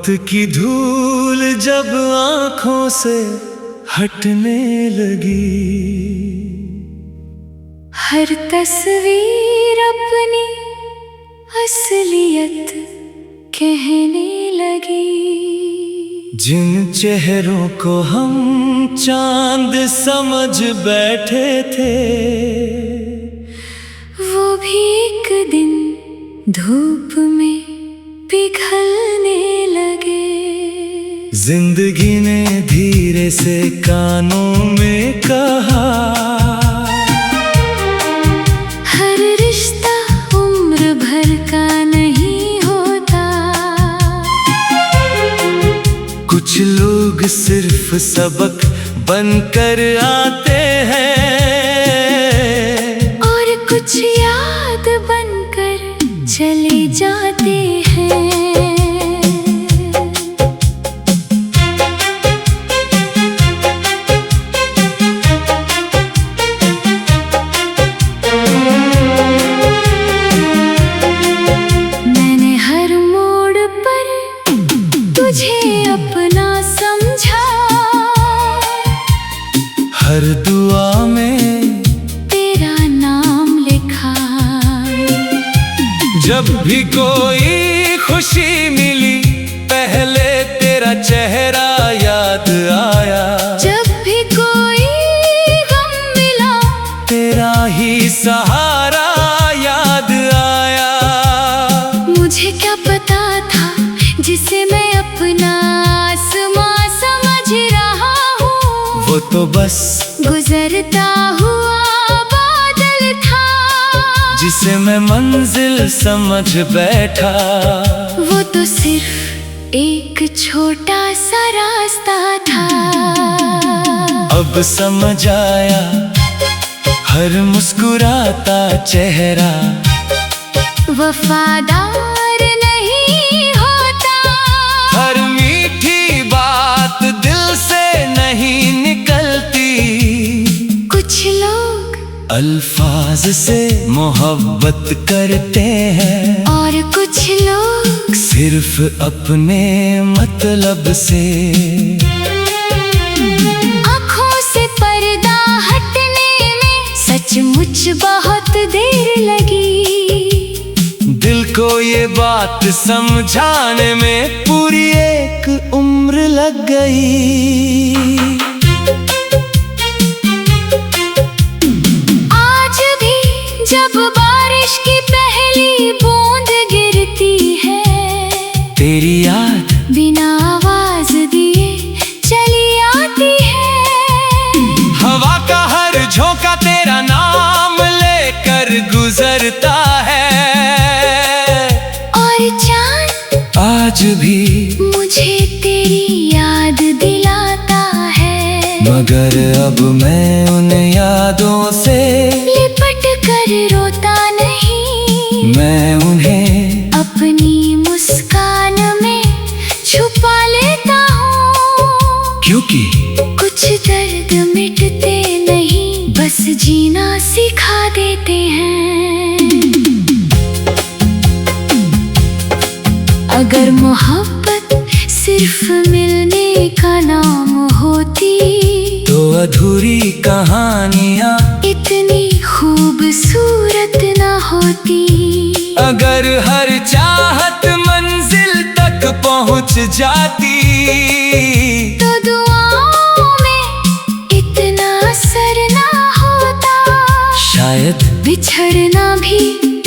वक्त की धूल जब आंखों से हटने लगी, हर तस्वीर अपनी असलियत कहने लगी। जिन चेहरों को हम चांद समझ बैठे थे, वो भी एक दिन धूप में पिघलने लगे। जिंदगी ने धीरे से कानों में कहा, हर रिश्ता उम्र भर का नहीं होता। कुछ लोग सिर्फ सबक बनकर आते हैं, और कुछ याद बनकर चले जाते हैं। मैंने हर मोड़ पर तुझे अपना समझा, हर दुआ में तेरा नाम लिखा। जब भी कोई खुशी मिली, पहले तेरा चेहरा याद आया। जब भी कोई गम मिला, तेरा ही सहारा याद आया। मुझे क्या पता था जिसे मैं अपना आसमां समझ रहा हूँ, वो तो बस गुजरता हुआ बादल था। जिसे मैं मंजिल समझ बैठा, वो तो सिर्फ एक छोटा सा रास्ता था। अब समझ आया हर मुस्कुराता चेहरा वफादार नहीं होता। हर मीठी बात दिल से नहीं निकलती। कुछ लोग अल्फाज से मोहब्बत करते हैं, और कुछ लोग सिर्फ अपने मतलब से। आँखों से पर्दा हटने में सचमुच बहुत देर लगी। दिल को ये बात समझाने में पूरी एक उम्र लग गई। आज भी जब बारिश की पहली बूंद गिरती है, तेरी याद बिना आवाज दिए चली आती है। हवा का हर झोंका तेरा नाम लेकर गुजरता है, और चांद आज भी मुझे तेरी याद दिलाता है। मगर अब मैं उन यादों से लिपट कर रोता नहीं, मैं उन्हें अपनी मुस्कान में छुपा लेता हूँ। क्योंकि कुछ दर्द मिटते नहीं, बस जीना सिखा देते हैं। अगर मोहब्बत सिर्फ मिलने का नाम होती, तो अधूरी कहानियाँ इतनी खूबसूरत न होती। अगर हर चाहत मंजिल तक पहुँच जाती, तो दुआओं में इतना असर ना होता। शायद बिछड़ना भी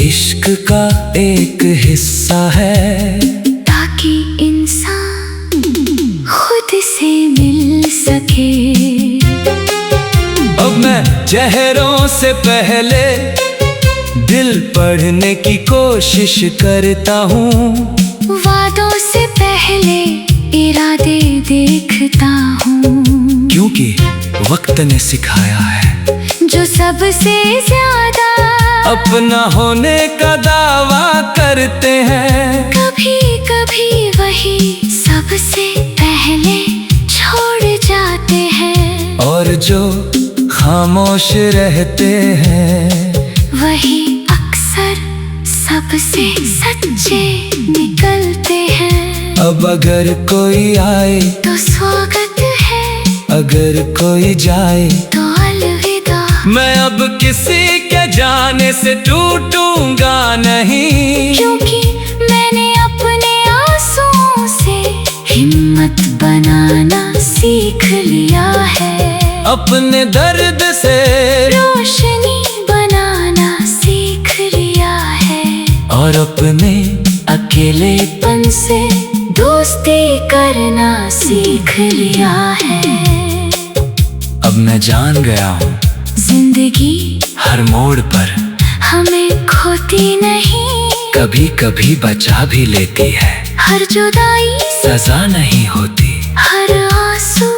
इश्क का एक हिस्सा है, ताकि इंसान खुद से मिल सके। अब मैं चेहरों से पहले दिल पढ़ने की कोशिश करता हूँ। वादों से पहले इरादे देखता हूँ, क्योंकि वक्त ने सिखाया है, जो सबसे ज्यादा अपना होने का दावा करते हैं। कभी कभी वही सबसे पहले छोड़ जाते हैं, और जो खामोश रहते हैं, वही अक्सर सबसे सच्चे निकलते हैं। अब अगर कोई आए तो स्वागत है, अगर कोई जाए तो अलविदा। मैं अब किसी के जाने से टूटूंगा नहीं, क्योंकि मैंने अपने आंसुओं से हिम्मत बनाना सीख लिया है। अपने दर्द से रोशनी बनाना सीख लिया है, और अपने अकेलेपन से दोस्ती करना सीख लिया है। अब मैं जान गया हूँ जिंदगी हर मोड़ पर हमें खोती नहीं, कभी कभी बचा भी लेती है। हर जुदाई सजा नहीं होती, हर आंसू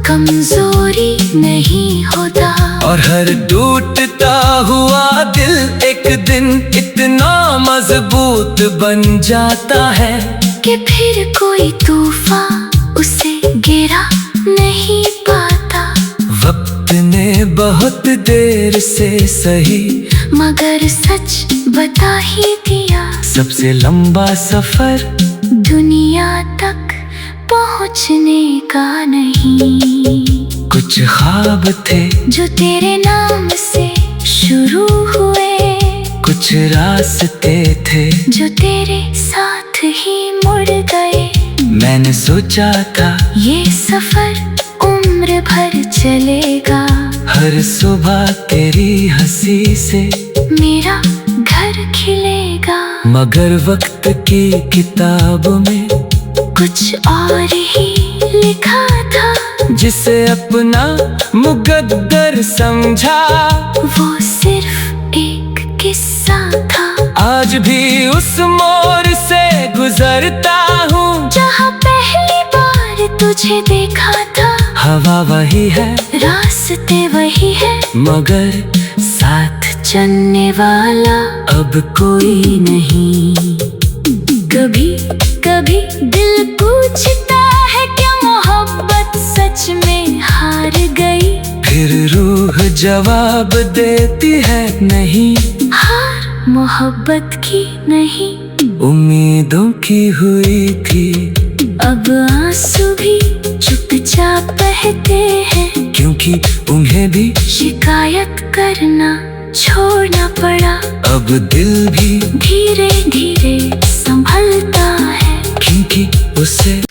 कमजोरी नहीं होता, और हर टूटता हुआ दिल एक दिन इतना मजबूत बन जाता है कि फिर कोई तूफान उसे गिरा नहीं पाता। वक्त ने बहुत देर से सही, मगर सच बता ही दिया, सबसे लंबा सफर दुनिया तक पहुंचने का नहीं। कुछ ख्वाब थे जो तेरे नाम से शुरू हुए, कुछ रास्ते थे जो तेरे साथ ही मुड़ गए। मैंने सोचा था ये सफर उम्र भर चलेगा, हर सुबह तेरी हंसी से मेरा घर खिलेगा। मगर वक्त की किताब में कुछ और ही लिखा था, जिसे अपना मुकद्दर समझा वो सिर्फ एक किस्सा था। आज भी उस मोड़ से गुजरता हूँ जहाँ पहली बार तुझे देखा था। हवा वही है, रास्ते वही है, मगर साथ चलने वाला अब कोई नहीं। कभी कभी दिल पूछता है क्या मोहब्बत सच में हार गई। फिर रूह जवाब देती है नहीं, हार मोहब्बत की नहीं, उम्मीदों की हुई थी। अब आंसू भी चुपचाप बहते हैं, क्योंकि उन्हें भी शिकायत करना छोड़ना पड़ा। अब दिल भी धीरे धीरे संभलता है, क्योंकि उसे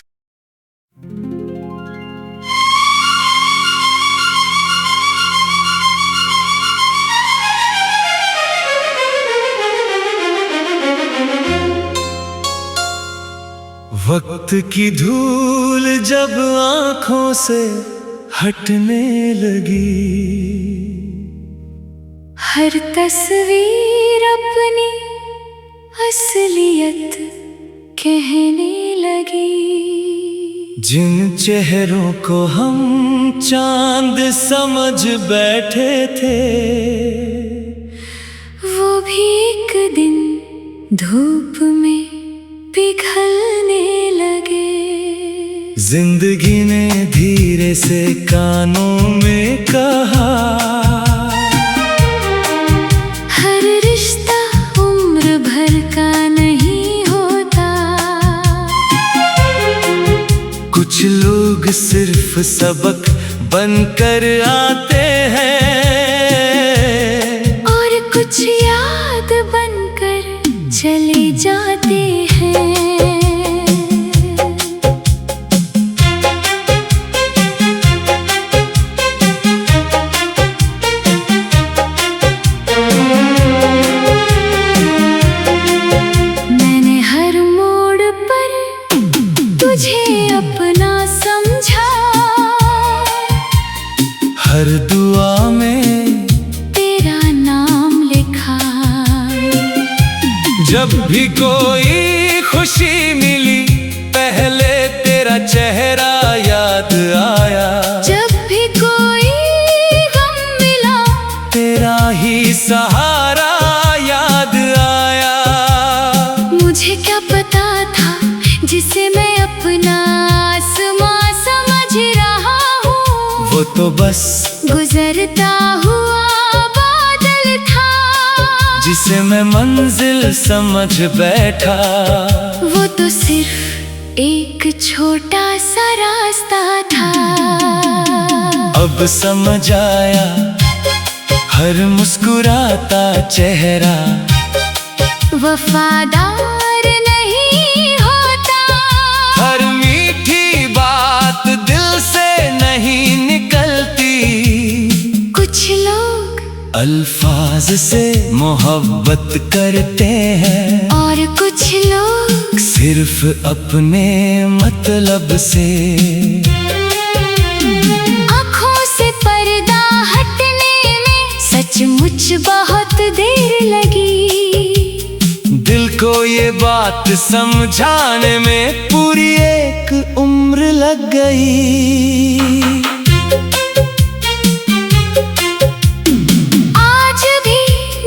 वक्त की धूल जब आंखों से हटने लगी, हर तस्वीर अपनी असलियत कहने लगी। जिन चेहरों को हम चांद समझ बैठे थे, वो भी एक दिन धूप में पिघलने लगे। जिंदगी ने धीरे से कानों में कहा, हर रिश्ता उम्र भर का नहीं होता। कुछ लोग सिर्फ सबक बनकर आते हैं, और कुछ याद बनकर चले जाते हैं। मैंने हर मोड़ पर तुझे अपना समझा, हर दुआ में तेरा नाम लिखा। जब भी कोई खुशी मिली, पहले तेरा चेहरा याद आया। जब भी कोई गम मिला, तेरा ही सहारा याद आया। मुझे क्या पता था जिसे मैं अपना आसमां समझ रहा हूँ, वो तो बस गुजरता हुआ बादल था। जिसे मैं मंजिल समझ बैठा, वो तो सिर्फ एक छोटा सा रास्ता था। अब समझ आया हर मुस्कुराता चेहरा वफादार नहीं होता। हर मीठी बात दिल से नहीं निकलती। कुछ लोग अल्फाज से मोहब्बत करते हैं और कुछ लोग सिर्फ अपने मतलब से। आँखों से पर्दा हटने में सचमुच बहुत देर लगी। दिल को ये बात समझाने में पूरी एक उम्र लग गई। आज भी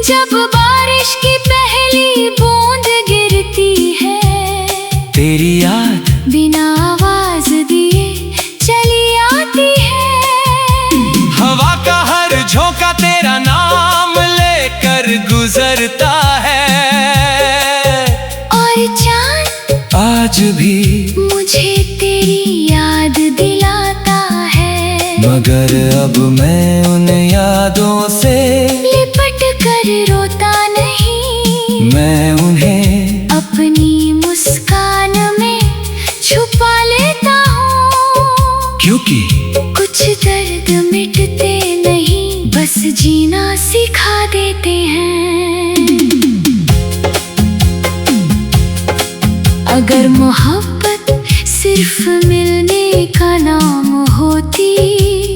जब बारिश की पहली बूंद गिरती है, तेरी याद बिना आवाज दिए चली आती है। हवा का हर झोंका तेरा नाम लेकर गुजरता है। और चांद आज भी मुझे तेरी याद दिलाता है। मगर अब मैं उन यादों से लिपट कर रोता नहीं। मैं उन्हें अपनी मुस्कान में छुपा लेता हूँ। क्योंकि कुछ दर्द मिटते नहीं, बस जीना सिखा देते हैं। अगर मोहब्बत सिर्फ मिलने का नाम होती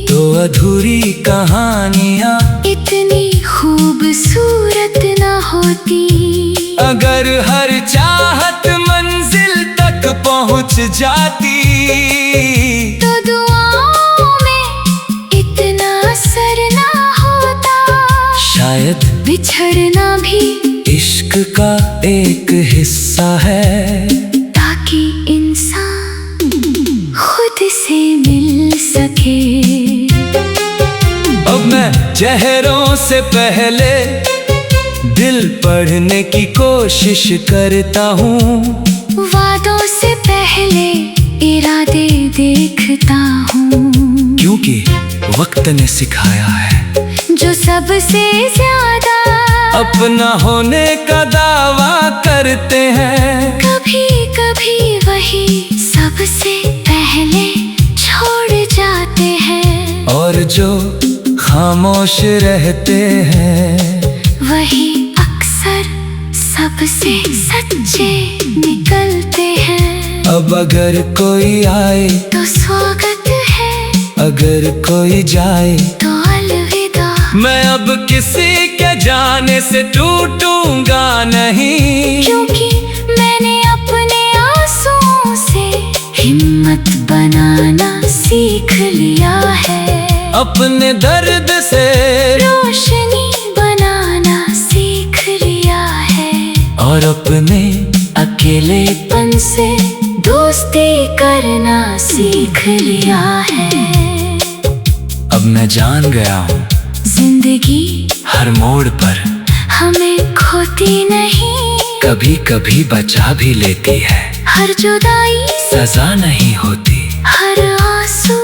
तो अधूरी कहानियाँ इतनी खूबसूरत न होती। अगर हर चाहत मंजिल तक पहुँच जाती तो दुआओं में इतना असर ना होता। शायद बिछड़ना भी इश्क का एक हिस्सा है, ताकि इंसान खुद से मिल सके। अब मैं चेहरों से पहले दिल पढ़ने की कोशिश करता हूँ। वादों से पहले इरादे देखता हूँ। क्योंकि वक्त ने सिखाया है जो सबसे ज्यादा अपना होने का दावा करते हैं, कभी कभी वही सबसे पहले छोड़ जाते हैं। और जो खामोश रहते हैं वही अक्सर सबसे सच्चे निकलते हैं। अब अगर कोई आए तो स्वागत है, अगर कोई जाए तो अलविदा। मैं अब किसी के जाने से टूटूंगा नहीं, क्योंकि मैंने अपने आंसुओं से हिम्मत बनाना सीख लिया है। अपने दर्द से रोशनी बनाना सीख लिया है। और अपने अकेलेपन से दोस्ती करना सीख लिया है। अब मैं जान गया हूँ जिंदगी हर मोड़ पर हमें खोती नहीं, कभी कभी बचा भी लेती है। हर जुदाई सजा नहीं होती, हर आंसू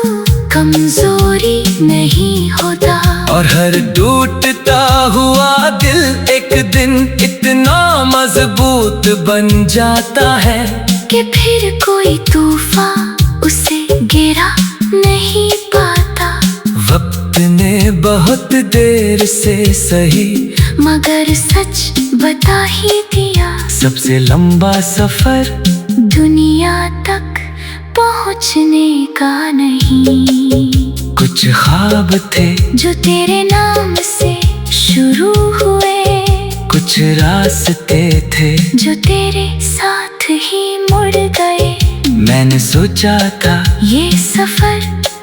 कमजोरी नहीं होता। और हर टूटता हुआ दिल एक दिन इतना मजबूत बन जाता है कि फिर कोई तूफान उसे गिरा नहीं पाता। वक्त ने बहुत देर से सही मगर सच बता ही दिया, सबसे लंबा सफर दुनिया तक पहुंचने का नहीं। कुछ ख्वाब थे जो तेरे नाम से शुरू हुए, कुछ रास्ते थे जो तेरे साथ ही मुड़ गए। मैंने सोचा था ये सफर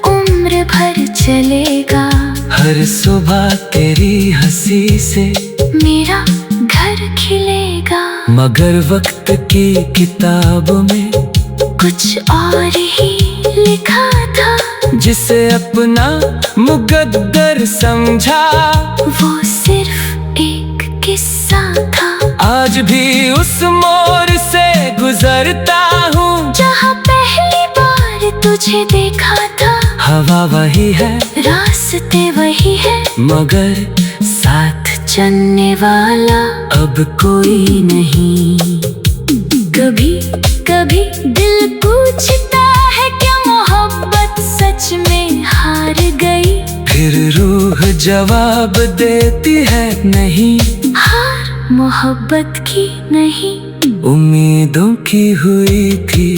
उम्र भर चलेगा, हर सुबह तेरी हंसी से मेरा घर खिलेगा। मगर वक्त की किताब में कुछ और ही लिखा था, जिसे अपना मुकद्दर समझा वो सिर्फ एक किस्सा था। आज भी उस मोड़ से गुजरता हूँ जहाँ पहली बार तुझे देखा था। हवा वही है, रास्ते वही है, मगर साथ चलने वाला अब कोई नहीं। कभी कभी दिल पूछता है क्या मोहब्बत सच में हार गई। फिर रूह जवाब देती है नहीं, हार मोहब्बत की नहीं। उम्मीदों की हुई थी,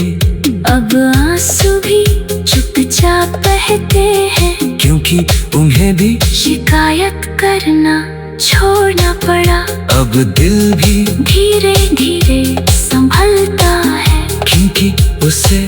अब आंसू भी चुपचाप बहते हैं, क्योंकि उन्हें भी शिकायत करना छोड़ना पड़ा। अब दिल भी धीरे धीरे संभलता है, क्योंकि उसे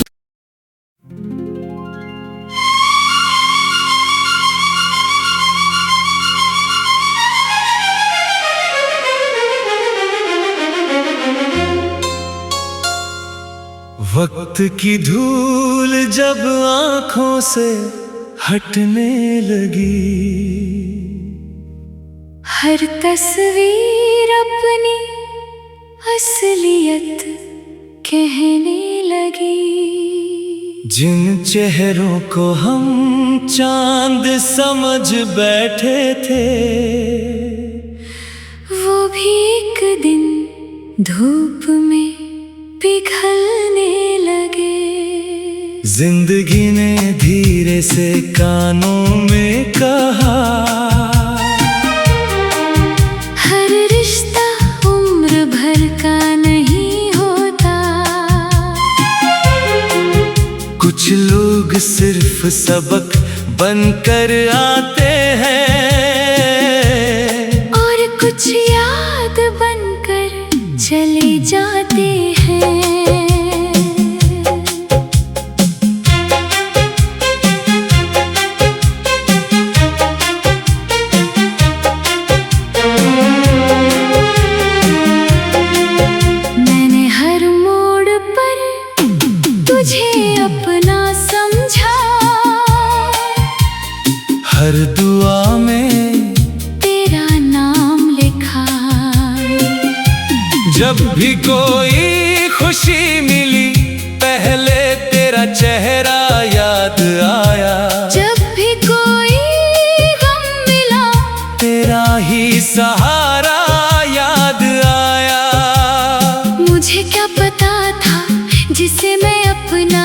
वक्त की धूल जब आँखों से हटने लगी, हर तस्वीर अपनी असलियत कहने लगी। जिन चेहरों को हम चांद समझ बैठे थे, वो भी एक दिन धूप में पिघलने लगे। जिंदगी ने धीरे से कानों में कहा, हर रिश्ता उम्र भर का नहीं होता। कुछ लोग सिर्फ सबक बनकर आते हैं, और कुछ याद बनकर चले जाते हैं। मैंने हर मोड़ पर तुझे अपना समझा, हर दुआ में तेरा नाम लिखा। जब भी कोई खुशी मिली, पहले तेरा चेहरा याद आया। जब भी कोई गम मिला, तेरा ही सहारा याद आया। मुझे क्या पता था जिसे मैं अपना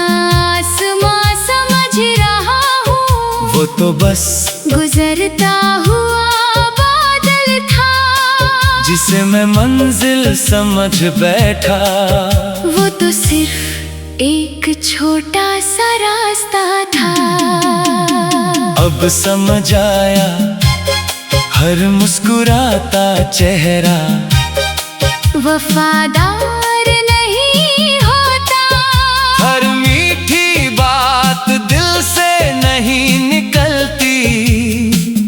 आसमां समझ रहा हूँ, वो तो बस गुजरता हुआ बादल था। जिसे मैं मंजिल समझ बैठा, वो तो सिर्फ एक छोटा सा रास्ता था। अब समझ आया, हर मुस्कुराता चेहरा वफादार नहीं होता। हर मीठी बात दिल से नहीं निकलती।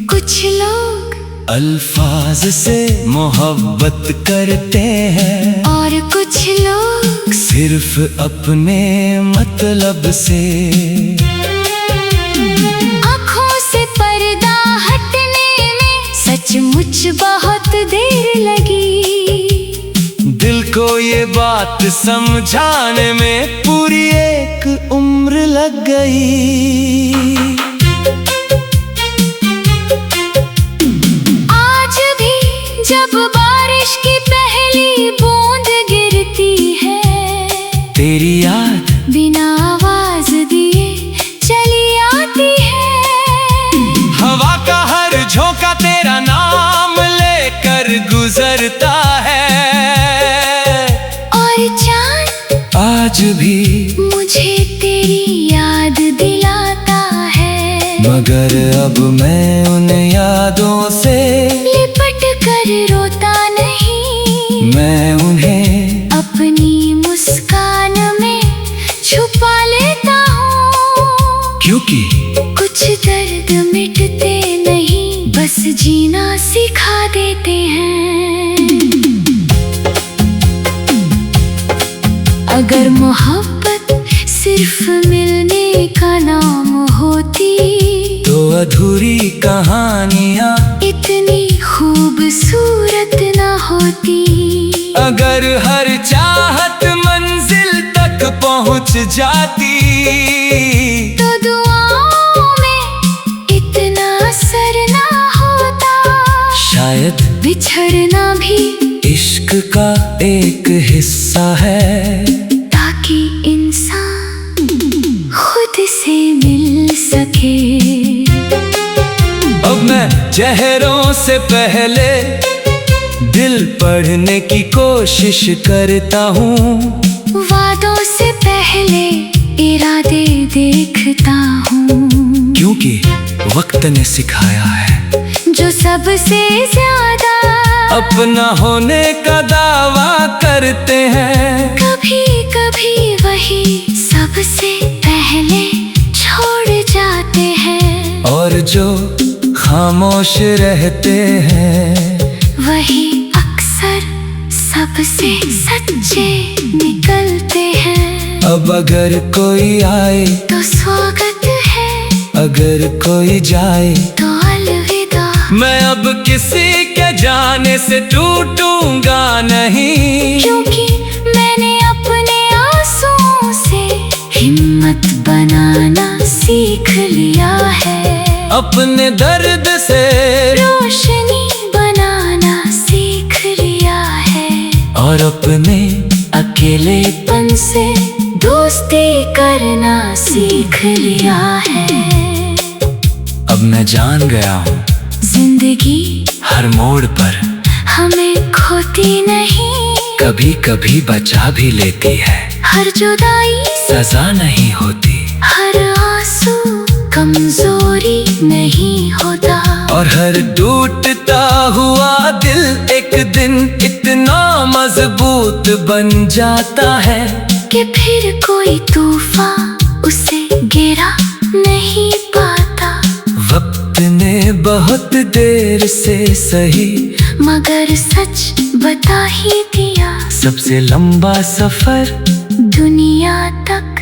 कुछ लोग अल्फाज से मोहब्बत करते हैं, और कुछ लोग सिर्फ अपने मतलब से। आँखों से पर्दा हटने में सचमुच बहुत देर लगी। दिल को ये बात समझाने में पूरी एक उम्र लग गई। आज भी जब बारिश की पहली बूंद गिरती है, तेरी याद बिना आवाज दिए चली आती है। हवा का हर झोंका तेरा नाम लेकर गुजरता है। और चांद आज भी मुझे तेरी याद दिलाता है, मगर अब मैं उन यादों से लिपट कर रोता नहीं। मैं उन्हें अपनी मुस्कान में छुपा लेता हूँ, क्योंकि कुछ दर्द मिटते नहीं, बस जीना सिखा देते हैं। अगर मोहब्बत सिर्फ मिलने का नाम होती, तो अधूरी कहानियाँ इतनी खूबसूरत ना होती। अगर हर चाहत मंजिल तक पहुंच जाती तो दुआओं में इतना असर ना होता। शायद बिछड़ना भी इश्क का एक हिस्सा है, ताकि इंसान खुद से मिल सके। अब मैं चेहरों से पहले दिल पढ़ने की कोशिश करता हूँ, वादों से पहले इरादे देखता हूँ। क्योंकि वक्त ने सिखाया है जो सबसे ज्यादा अपना होने का दावा करते हैं, कभी कभी वही सबसे पहले छोड़ जाते हैं। और जो खामोश रहते हैं वही अक्सर सबसे सच्चे निकलते हैं। अब अगर कोई आए तो स्वागत है, अगर कोई जाए तो अलविदा। मैं अब किसी के जाने से टूटूंगा नहीं, क्योंकि मैंने अपने आंसुओं से हिम्मत बनाना सीख लिया है। अपने दर्द से रोशनी बनाना सीख लिया है। और अपने अकेलेपन से दोस्ती करना सीख लिया है। अब मैं जान गया हूँ जिंदगी हर मोड़ पर हमें खोती नहीं, कभी कभी बचा भी लेती है। हर जुदाई सजा नहीं होती, हर आंसू कमजोरी नहीं होता। और हर टूटता हुआ दिल एक दिन इतना मजबूत बन जाता है कि फिर कोई तूफान उसे गिरा नहीं पाता। वक्त ने बहुत देर से सही मगर सच बता ही दिया, सबसे लंबा सफर दुनिया तक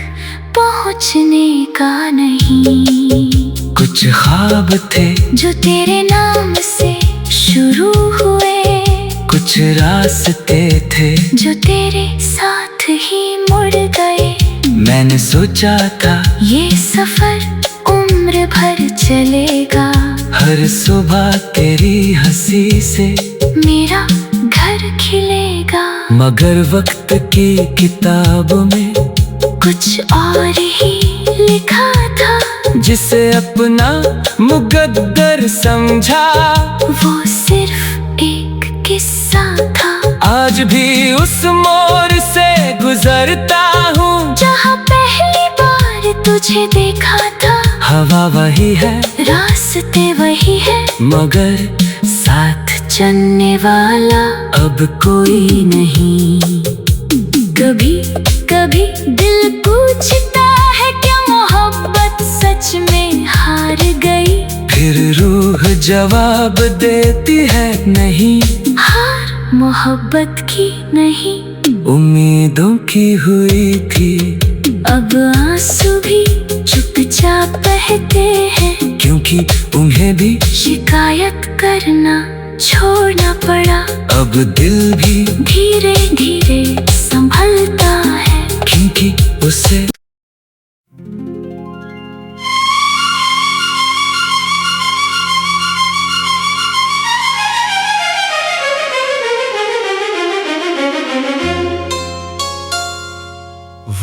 पहुंचने का नहीं। कुछ ख्वाब थे जो तेरे नाम से शुरू हुए, कुछ रास्ते थे जो तेरे साथ ही मुड़ गए। मैंने सोचा था ये सफर उम्र भर चलेगा, हर सुबह तेरी हंसी से मेरा घर खिलेगा। मगर वक्त की किताब में कुछ और ही लिखा था, जिसे अपना मुकद्दर समझा वो सिर्फ एक किस्सा था। आज भी उस मोड़ से गुजरता हूँ जहाँ पहली बार तुझे देखा था। हवा वही है, रास्ते वही है, मगर साथ चलने वाला अब कोई नहीं। कभी कभी दिल पूछता है क्या मोहब्बत सच में हार गई। फिर रूह जवाब देती है नहीं, हार मोहब्बत की नहीं, उम्मीदों की हुई थी। अब आंसू भी चुपचाप बहते हैं, क्योंकि उन्हें भी शिकायत करना छोड़ना पड़ा। अब दिल भी धीरे धीरे संभलता है, क्योंकि उसे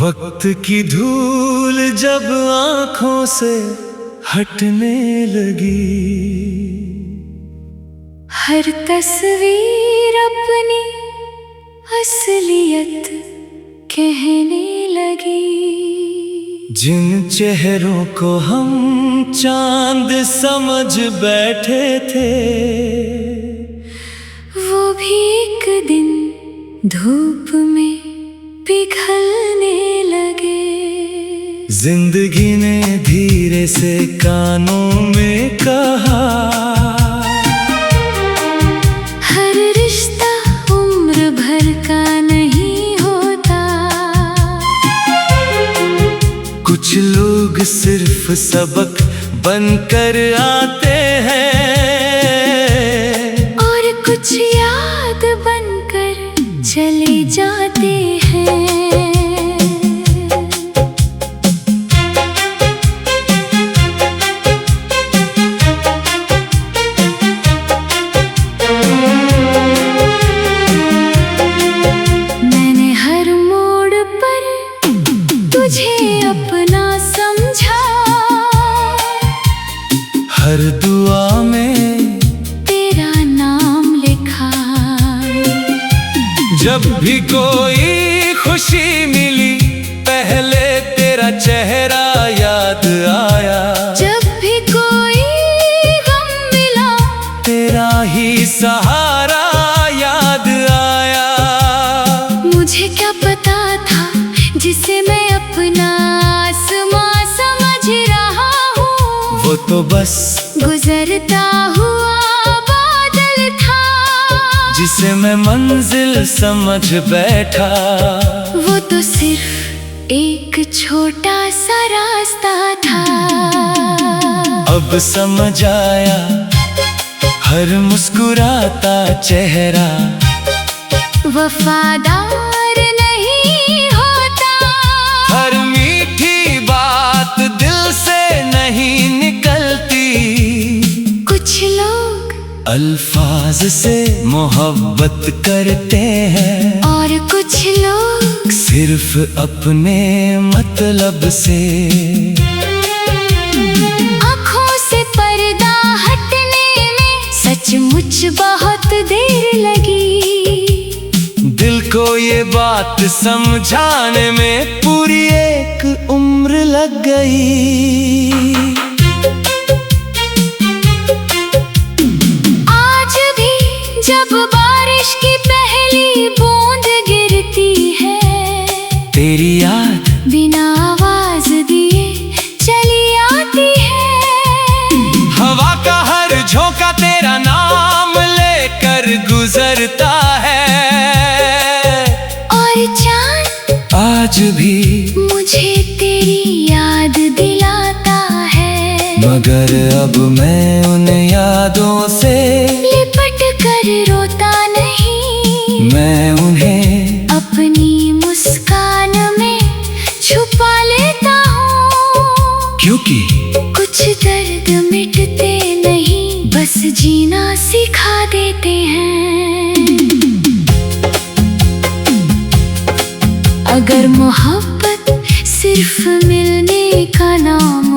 वक्त की धूल जब आंखों से हटने लगी, हर तस्वीर अपनी असलियत कहने लगी। जिन चेहरों को हम चांद समझ बैठे थे, वो भी एक दिन धूप में पिघलने लगे। जिंदगी ने धीरे से कानों में कहा, हर रिश्ता उम्र भर का नहीं होता। कुछ लोग सिर्फ सबक बनकर आते हैं, और कुछ याद बनकर चले जाते हैं। मैंने हर मोड़ पर तुझे अपना समझा, हर दुआ में तेरा नाम लिखा। जब भी कोई खुशी मिली पहले तेरा चेहरा याद आया। जब भी कोई गम मिला तेरा ही सहारा याद आया। मुझे क्या पता था जिसे मैं अपना आसमां समझ रहा हूँ, वो तो बस गुजरता हुआ बादल था। जिसे मैं मंजिल समझ बैठा, वो तो सिर्फ एक छोटा सा रास्ता था। अब समझ आया हर मुस्कुराता चेहरा वफादार नहीं होता। हर मीठी बात दिल से नहीं निकलती। कुछ लोग अल्फाज से मोहब्बत करते हैं और कुछ लोग सिर्फ अपने मतलब से। आँखों से पर्दा हटने में सचमुच बहुत देर लगी। दिल को ये बात समझाने में पूरी एक उम्र लग गई। आज भी जब बारिश की पहली बूंद गिरती है, तेरी याद बिना आवाज दिए चली आती है। हवा का हर झोंका तेरा नाम लेकर गुजरता है। और चांद आज भी मुझे तेरी याद दिलाता है। मगर अब मैं उन यादों से लिपट कर रोता नहीं, मैं उन्हें अपनी मुस्कान में छुपा लेता हूँ। क्योंकि कुछ दर्द मिटते नहीं, बस जीना सिखा देते हैं। अगर मोहब्बत सिर्फ मिलने का नाम